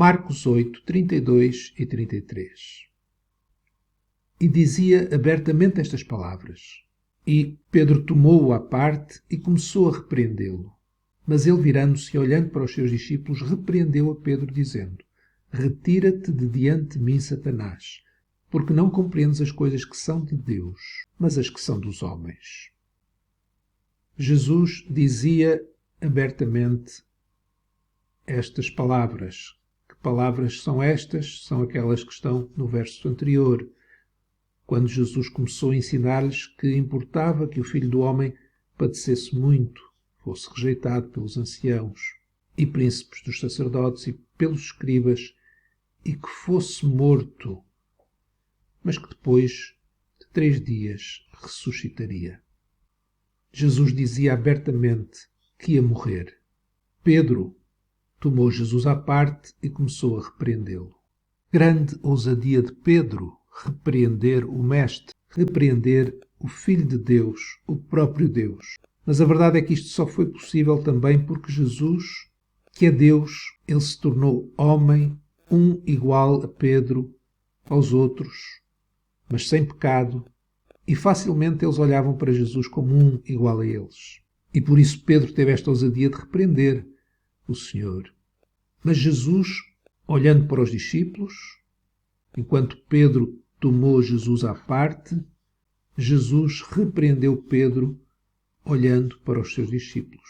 Marcos 8, 32 e 33. E dizia abertamente estas palavras. E Pedro tomou-o à parte e começou a repreendê-lo. Mas ele, virando-se e olhando para os seus discípulos, repreendeu a Pedro, dizendo: Retira-te de diante de mim, Satanás, porque não compreendes as coisas que são de Deus, mas as que são dos homens. Jesus dizia abertamente estas palavras. Que palavras são estas? São aquelas que estão no verso anterior, quando Jesus começou a ensinar-lhes que importava que o Filho do Homem padecesse muito, fosse rejeitado pelos anciãos e príncipes dos sacerdotes e pelos escribas, e que fosse morto, mas que depois de 3 dias ressuscitaria. Jesus dizia abertamente que ia morrer. Pedro tomou Jesus à parte e começou a repreendê-lo. Grande ousadia de Pedro, repreender o Mestre, repreender o Filho de Deus, o próprio Deus. Mas a verdade é que isto só foi possível também porque Jesus, que é Deus, ele se tornou homem, igual a Pedro, aos outros, mas sem pecado, e facilmente eles olhavam para Jesus como igual a eles. E por isso Pedro teve esta ousadia de repreender o Senhor. Mas Jesus, olhando para os discípulos, enquanto Pedro tomou Jesus à parte, Jesus repreendeu Pedro olhando para os seus discípulos.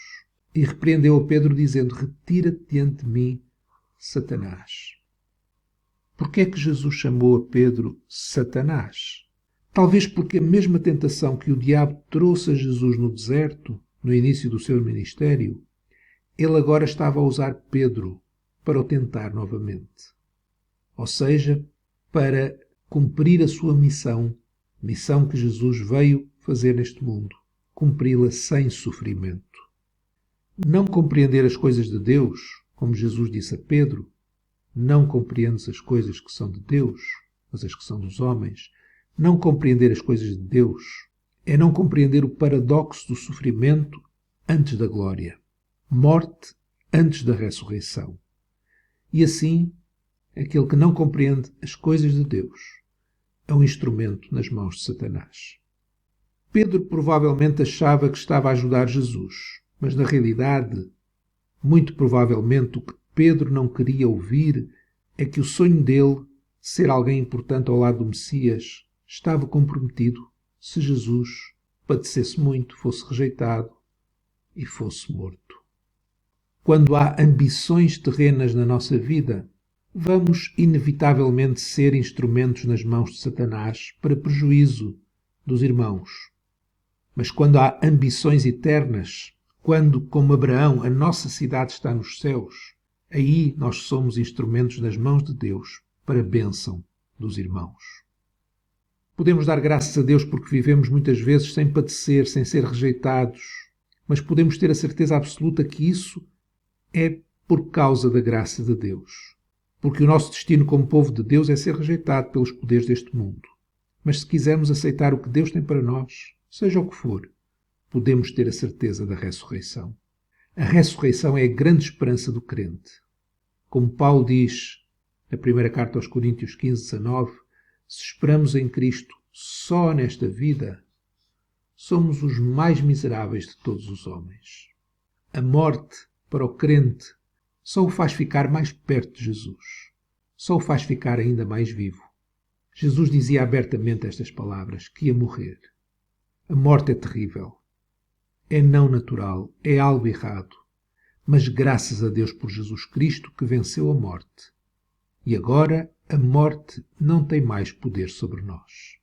E repreendeu a Pedro dizendo: Retira-te diante de mim, Satanás. Porquê é que Jesus chamou a Pedro Satanás? Talvez porque a mesma tentação que o diabo trouxe a Jesus no deserto, no início do seu ministério, ele agora estava a usar Pedro para o tentar novamente. Ou seja, para cumprir a sua missão que Jesus veio fazer neste mundo, cumpri-la sem sofrimento. Não compreender as coisas de Deus, como Jesus disse a Pedro, não compreendes as coisas que são de Deus, mas as que são dos homens. Não compreender as coisas de Deus é não compreender o paradoxo do sofrimento antes da glória, morte antes da ressurreição. E assim, aquele que não compreende as coisas de Deus é um instrumento nas mãos de Satanás. Pedro provavelmente achava que estava a ajudar Jesus, mas na realidade, muito provavelmente, o que Pedro não queria ouvir é que o sonho dele, ser alguém importante ao lado do Messias, estava comprometido se Jesus padecesse muito, fosse rejeitado e fosse morto. Quando há ambições terrenas na nossa vida, vamos inevitavelmente ser instrumentos nas mãos de Satanás para prejuízo dos irmãos. Mas quando há ambições eternas, quando, como Abraão, a nossa cidade está nos céus, aí nós somos instrumentos nas mãos de Deus para a bênção dos irmãos. Podemos dar graças a Deus porque vivemos muitas vezes sem padecer, sem ser rejeitados, mas podemos ter a certeza absoluta que isso é por causa da graça de Deus. Porque o nosso destino como povo de Deus é ser rejeitado pelos poderes deste mundo. Mas se quisermos aceitar o que Deus tem para nós, seja o que for, podemos ter a certeza da ressurreição. A ressurreição é a grande esperança do crente. Como Paulo diz na primeira carta aos Coríntios 15:19, se esperamos em Cristo só nesta vida, somos os mais miseráveis de todos os homens. A morte, para o crente, só o faz ficar mais perto de Jesus. Só o faz ficar ainda mais vivo. Jesus dizia abertamente estas palavras, que ia morrer. A morte é terrível. É não natural, é algo errado. Mas graças a Deus por Jesus Cristo que venceu a morte. E agora a morte não tem mais poder sobre nós.